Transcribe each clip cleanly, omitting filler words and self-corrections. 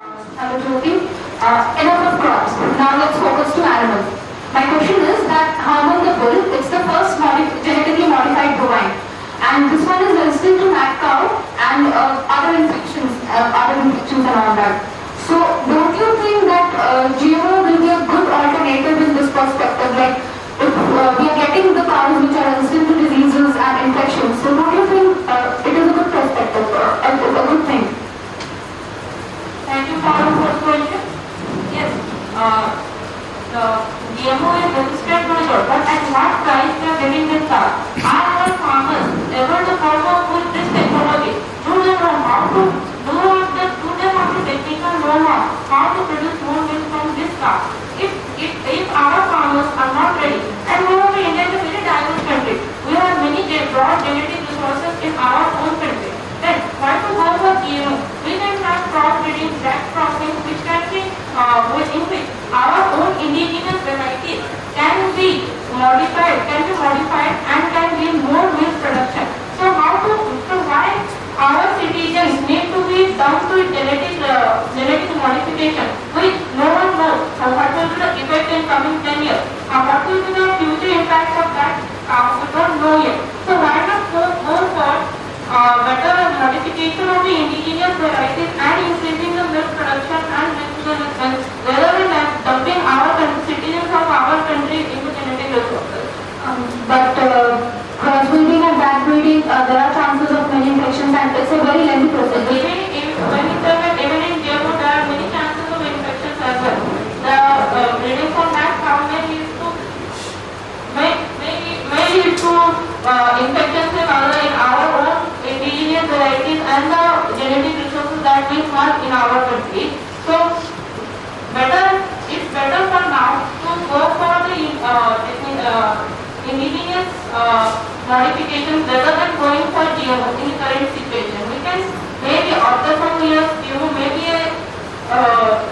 Hello Jyoti. Enough of crops. Now let's focus to animals. My question is that hormone the bull, it's the first genetically modified bovine. And this one is resistant to mad cow and other infections and all that. So don't you think that GMO will be a good alternative in this perspective? Like if we are getting the cows which are resistant to diseases and infections, so don't you think it is a good perspective, a good thing? Thank you for the first question. Yes, the GMO is registered by law, but at what price we are getting this car? Are our farmers ever to follow with this technology? Do they know how to do they have the technical know-how how to produce more milk from this car? If our farmers are not ready, and moreover India is a very diverse country, we have many broad genetic resources in our own country. Then why to go for GMO? We can have crop breeding, back cropping, which can be in which our own indigenous varieties can be modified and can give more milk production. So why our citizens need to be down to genetic modification, which no one knows. So what will be the effect in coming 10 years? What will be the future impact of that? We don't know yet. So why not go for better modification of the indigenous varieties and increasing the milk production and milk production rather than dumping our citizens of our country into genetic resources. But crossbreeding and backbreeding, there are chances of many infections and it's a very lengthy process. Even in GMO, there are many chances of infections as well. The breeding for that cow may lead to infections in our own indigenous varieties and the genetic resources that we have in our country. So it's better for now to go for the indigenous modifications rather than going for GMO in the current situation. We can maybe after some years GMO may be a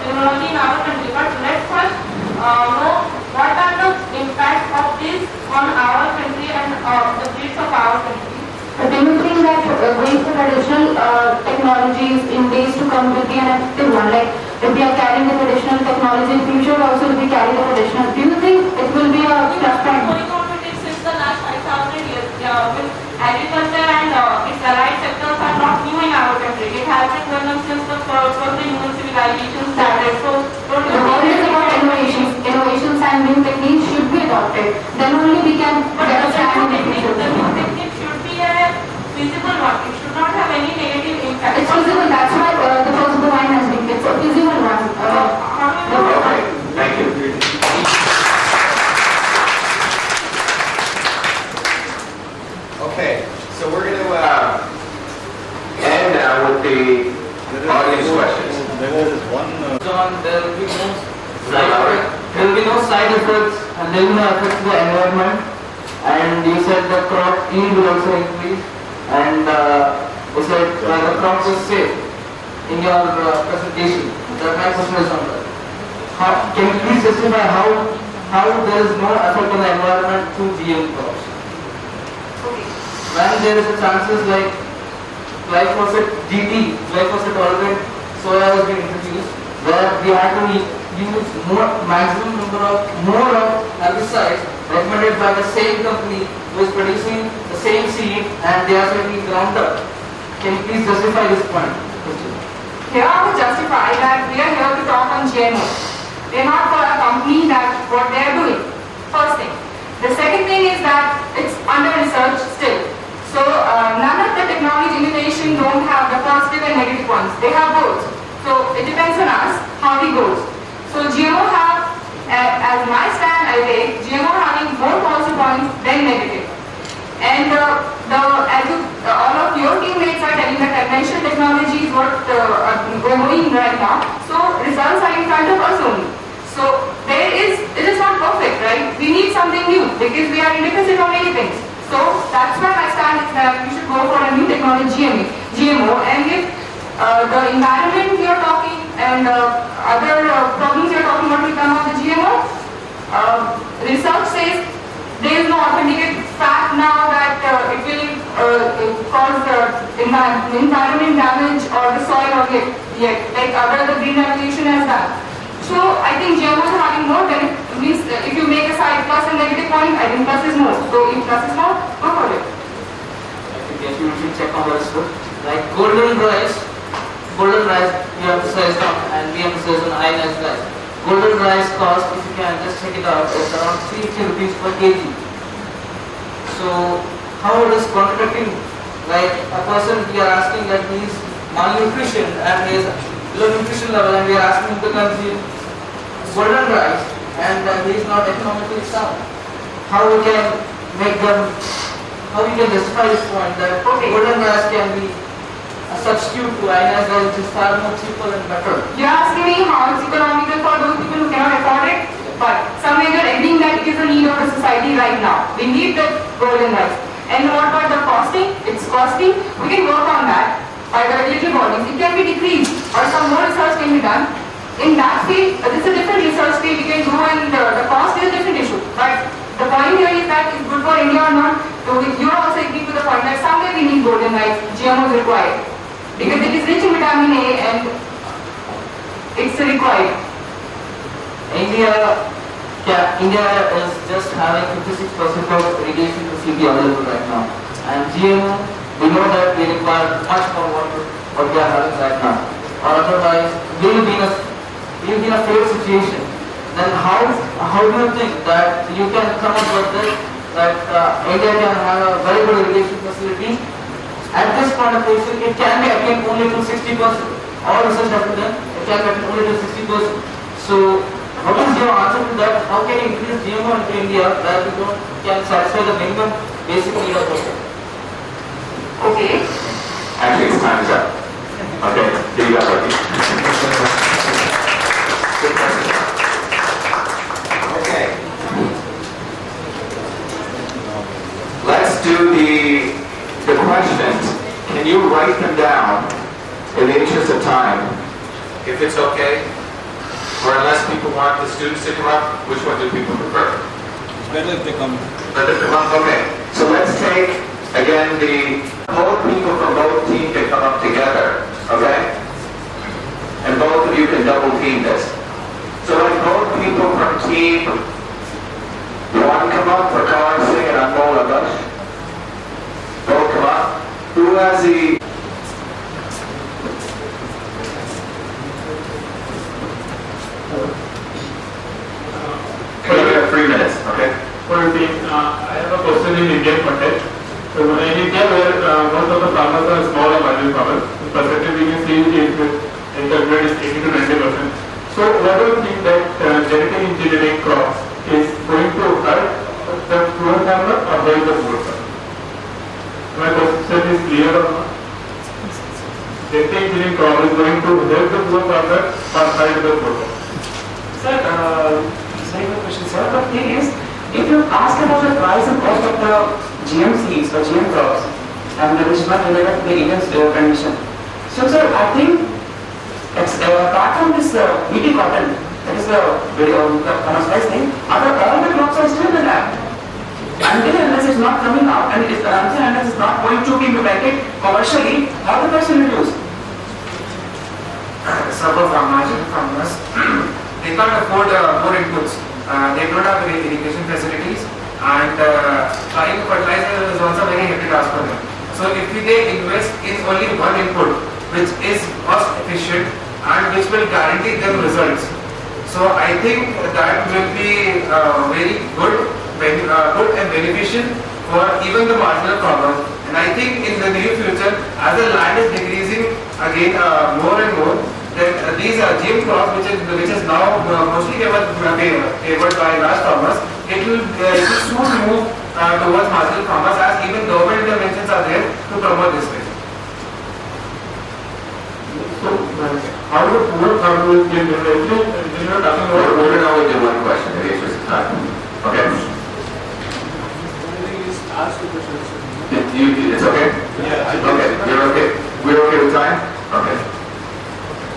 technology in our country, but let's first know what are the impacts of this on our country and the breeds of our country. Do you think that going for traditional technologies in days to come will be an effective one? Like if we are carrying the traditional technology in future, also if we carry the traditional, do you think it will be a plus point? Going on with it since the last 5,000 years. With agriculture and its allied sectors are not new in our country. It has been going on since the human civilization started. So the word is about innovations and new techniques should be adopted. Then only we can get a stand in the future. The new technique should be a feasible one. It should not have any negative impact. It's feasible. That's why the first bovine has been. It's a feasible one. Okay, thank you. Okay, so we're going to end now with the audience questions. There is one. There will be no side effects and there will be no effects to the environment. And you said the crop yield will also increase. And you said the crop is safe in your presentation. That my question is on that. Can you please justify how there is no effect on the environment through GM crops? When there is a chances like glyphosate GT, glyphosate tolerant soya has been introduced, where we have to use maximum number of herbicides recommended by the same company who is producing the same seed and they are being ground up. Can you please justify this point? Here I would justify that we are here to talk on GMO. We are not for a company that what they are doing. First thing. The second thing is that it's under research still. So none of the technology innovation don't have the positive and negative ones. They have both. So it depends on us how we go. So GMO have, as my stand I take, GMO having more positive points than negative. And all of your teammates are telling that conventional technology is what we're going right now. So results are in front of us only. So it is not perfect, right? We need something new because we are in deficit of many things. So that's why my stand is that we should go for a new technology, GMO, and if the environment we are talking and other problems we are talking about will come out of the GMO, research says there is no authentic fact now that it will cause environment damage or the soil or yet, like other the green revolution has done. So I think GMOs are having more benefit. Means if you make a side plus and negative point, I think plus is more. So if plus is more, go for it. I think yes, you should check on this book. Like golden rice, we emphasize on and we emphasize on ionized rice. Golden rice cost, if you can just check it out, is around 350 rupees per kg. So how it is contradicting? Like a person we are asking that he is malnutrition and he is low nutrition level and we are asking him to consume golden rice and he is not economically sound. How we can make them, how we can justify this point that golden rice can be a substitute to ionized rice which is far more cheaper and better. You are asking me how it's economical for those people who cannot afford it, but somewhere you are agreeing that it is a need of the society right now. We need the golden rice. And what about the costing? It's costing. We can work on that by the regulatory bodies. It can be decreased or some more research can be done. In that field, this is a different research field we can do and the cost is a different issue. But the point here is that it's good for India or not. So you are also agreeing to the point that somewhere we need golden rice, GMO is required. Because it is rich in vitamin A and it's required. India is just having 56% of irrigation facility available right now. And GMO, we know that we require much more water what we are having right now. Or otherwise, we will be in a failed situation. Then how do you think that you can come up with this, that India can have a very good irrigation facility? At this point of time, it can be attained only to 60%. All research has been done, it can be attained only to 60%. So, what is your answer to that? How can you increase GMO into India where we can satisfy the minimum basic need of water? Okay. Actually, it's time's up. Okay, here you go, Rocky. Good question. Okay. Let's do the questions. Can you write them down in the interest of time? If it's okay? Or unless people want the students to come up, which one do people prefer? It's better if they come. Better to come up? Okay. So let's take, again, both people from both teams to come up together. Okay? And both of you can double team this. So let both people from team one come up for Karan Singh and Anmol Abash. Both come up. Who has the... You have 3 minutes, okay? For the, I have a question in Indian context. So in India, where most of the farmers are small and marginal farmers, the percentage we can see is in calculate is 80 to 90%. So what do you think that genetic engineering crops is going to hurt the poor farmer or help the poor farmer? My question is clear or not? Genetic engineering crop is going to help the poor farmer or hurt the poor farmer? Sir, very good question, sir. The thing is, if you ask about the price and cost of the GM seeds or GM crops, and which is not related to the Indian condition. So, sir, I think apart from this BT cotton, that is the commercialized thing, all the crops are still in the lab. Until unless it's not coming out and until unless it's not going to be implemented commercially, how the price will reduce? Suffer from marginal farmers. They can't afford more inputs. They don't have irrigation facilities, and buying fertilizer is also a very heavy task for them. So if they invest in only one input, which is cost efficient and which will guarantee them results, so I think that will be very good and beneficial for even the marginal farmers. And I think in the near future, as the land is decreasing again more and more, then these GM crops, which is now mostly favored by large farmers, it will soon move towards marginal farmers, as even government interventions are there to promote this way. So, how do poor farmers get there? Actually, you are talking about... We're going to only do one question in the interest of time. Okay? It's okay? Yeah. Okay, you're okay? We're okay with time? Okay.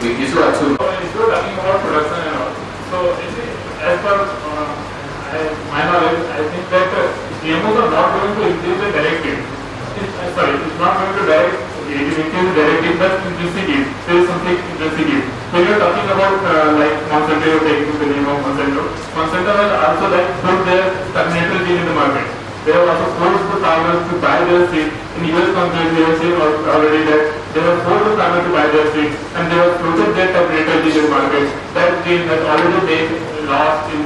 You still have 2 minutes. If you are talking about production and all, so as per my knowledge, I think that GMOs are not going to increase the direct yield. It's not going to increase direct yield, but implicit yield. There is something implicit yield. When you're talking about like Monsanto, you're taking the name of Monsanto. Monsanto has also like put their terminator gene in the market. They have also forced the farmers to buy their seed. In US Congress, they have seen already that they have forced the farmers to buy their seed and they have floated their terminator gene in the market. That gene has already been lost in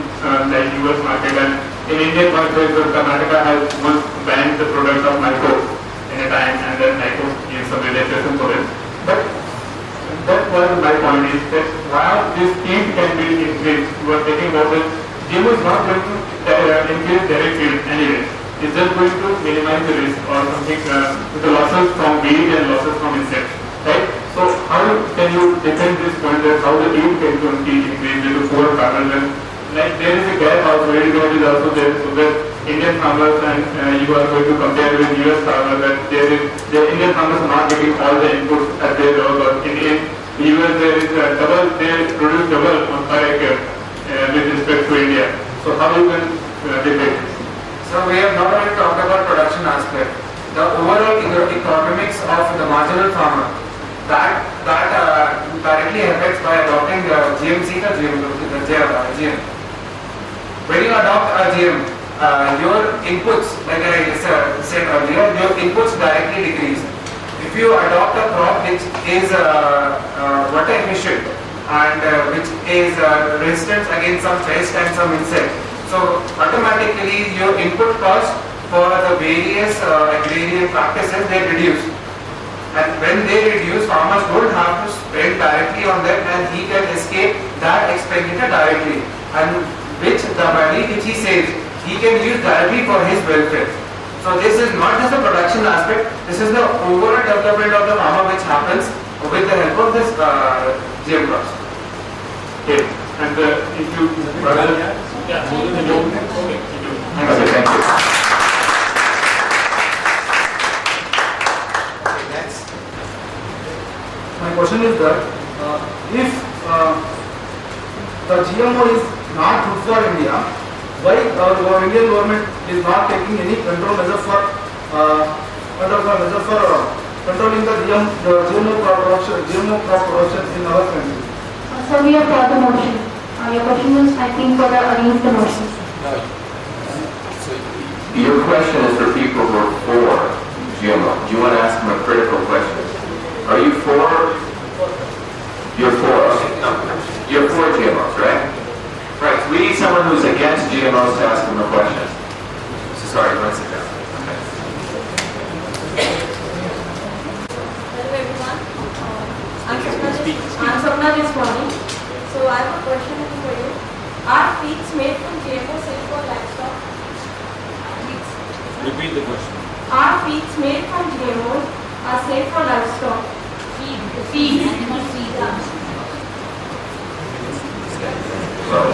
the US market, and in Indian Congress, Karnataka has once banned the products of Nyco in a time, and then Nyco gave some relaxation for it. But that was my point, is that while this yield can be increased, you are taking about it, GMO is not going to increase direct yield anyway. It's just going to minimize the risk or something with the losses from weed and losses from insects, right? So how can you defend this point that how the yield can be increased due to poor farmers, and like there is a gap also, yield gap is also there, so that Indian farmers and you are going to compare with US farmers, that the Indian farmers are not getting all the inputs at their level, but in US there is double, they produce double on per acre with respect to India. So how you can defend this? So we have not only talked about production aspect, the overall economics of the marginal farmer, that directly affects by adopting GMC or GM. When you adopt a GM, your inputs, like I said earlier, your inputs directly decrease. If you adopt a crop which is water efficient and which is resistant against some pest and some insect, so automatically your input cost for the various agrarian practices, they reduce. And when they reduce, farmers don't have to spend directly on them, and he can escape that expenditure directly. And which the money which he saves, he can use directly for his welfare. So this is not just a production aspect, this is the overall development of the farmer which happens with the help of this GM crops. Okay, and if you Okay, thank you. My question is that if the GMO is not good for India, why our Indian government is not taking any control measure for controlling the GMO crop production in our country? So we have got the motion. Your question is, I think, for the against the motion. Your question is for people who are for GMO. Do you want to ask them a critical question? Are you for? You're for. You're for GMOs, right? Right. We need someone who's against GMOs to ask them a question. So sorry, let's sit down. Okay. Hello everyone. I'm Sapna this morning. So I have a question for you. Are feeds made from GMO safe for livestock? Repeat the question. Are feeds made from GMOs are safe for livestock? Feed. Animal feed.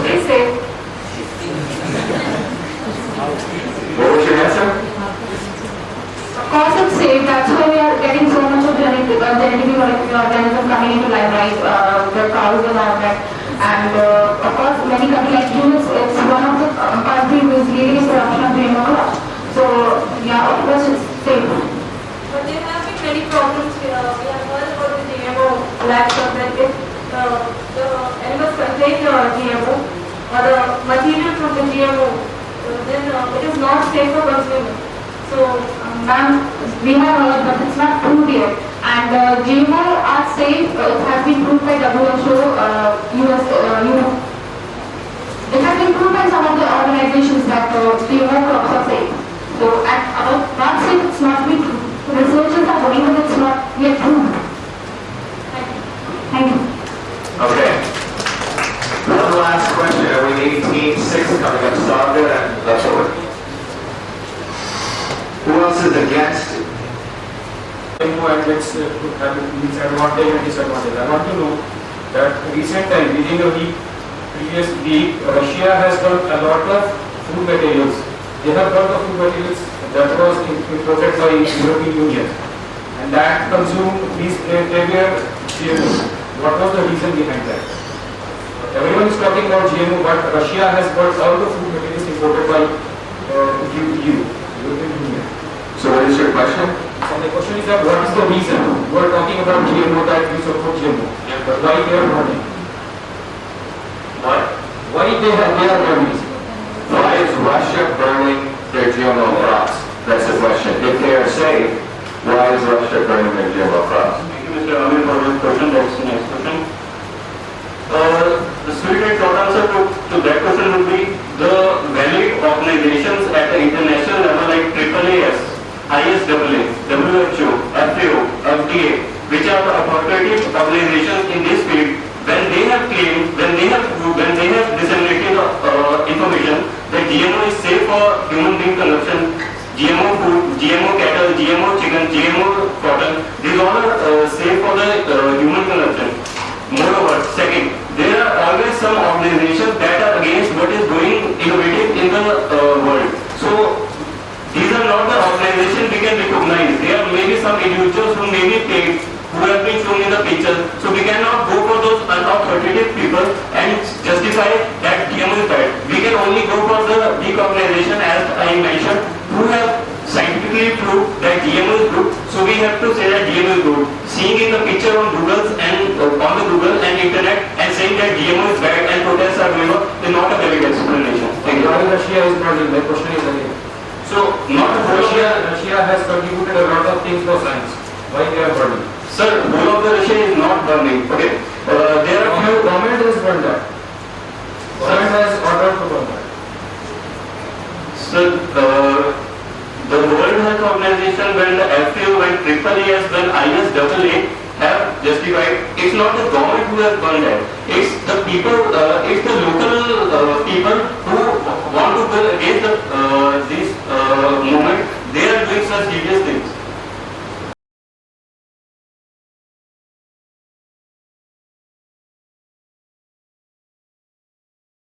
Is it? What was your answer? Of course it's safe, that's why we are getting so much of genetically modified organism coming into life, right? The cows and all that. And of course many countries like US, it's one of the countries who is leading in production of GMO crops. So yeah, of course it's safe. But there have been many problems here. We have heard about the GMO livestock, that if the animals contain GMO or the material from the GMO, then it is not safe for consumers. So Ma'am, we have heard, but it's not proved yet. And GMO are safe, it has been proved by WHO, US, it has been proved by some of the organizations that GMO crops are safe. So about not safe, it's not been true. Researchers are going, but it's not yet proved. Thank you. Okay. One last question, and we need team 6 coming up. Sandra and Latour. Who else is against it? GMO and its advantage and disadvantage. I want to know that recent time, within a week, previous week, Russia has got a lot of food materials. They have got the food materials that was imported by European Union, and that consumed these heavier GMOs. What was the reason behind that? Everyone is talking about GMO, but Russia has got all the food materials imported by EU, European Union. So what is your question? So And the question is that what is the reason? You are talking about GMO, that we support GMO. But why they are burning? Why they are burning? Why is Russia burning their GMO crops? That's the question. If they are safe, why is Russia burning their GMO crops? Thank you, Mr. Amir, for this question. That's the next question. The sweet and short answer to that question would be the valid organizations at the international level like AAAS, ISAA, WHO, FAO, FDA, which are the authoritative organizations in this field, when they have claimed, when they have disseminated information that GMO is safe for human being consumption, GMO food, GMO cattle, GMO chicken, GMO cotton, these all are safe for the human consumption. Moreover, second, there are always some organizations that are against what is going innovative in the world. So, these are not the organizations we can recognize. There are maybe some individuals who may be paid, who have been shown in the picture. So, we cannot go for those unauthoritative people and justify that GMO is bad. We can only go for the big organization, as I mentioned, who have scientifically proved that GMO is good. So, we have to say that GMO is good. Seeing in the picture on Google and on the Google and internet and saying that GMO is bad and protests are going on is not a valid explanation. Thank you. Why Russia is burning? My question is again. So, not Russia has contributed a lot of things for science. Why they are burning? Sir, whole of the Russia is not burning. Okay. There are few. Government has burned that. Government has ordered to burn that. Sir, the World Health Organization, when the FAO, when AAAS, when ISAA have justified, it's not the government who has burned that. It's the people, it's the local people who want to go against this movement. They are doing such devious things.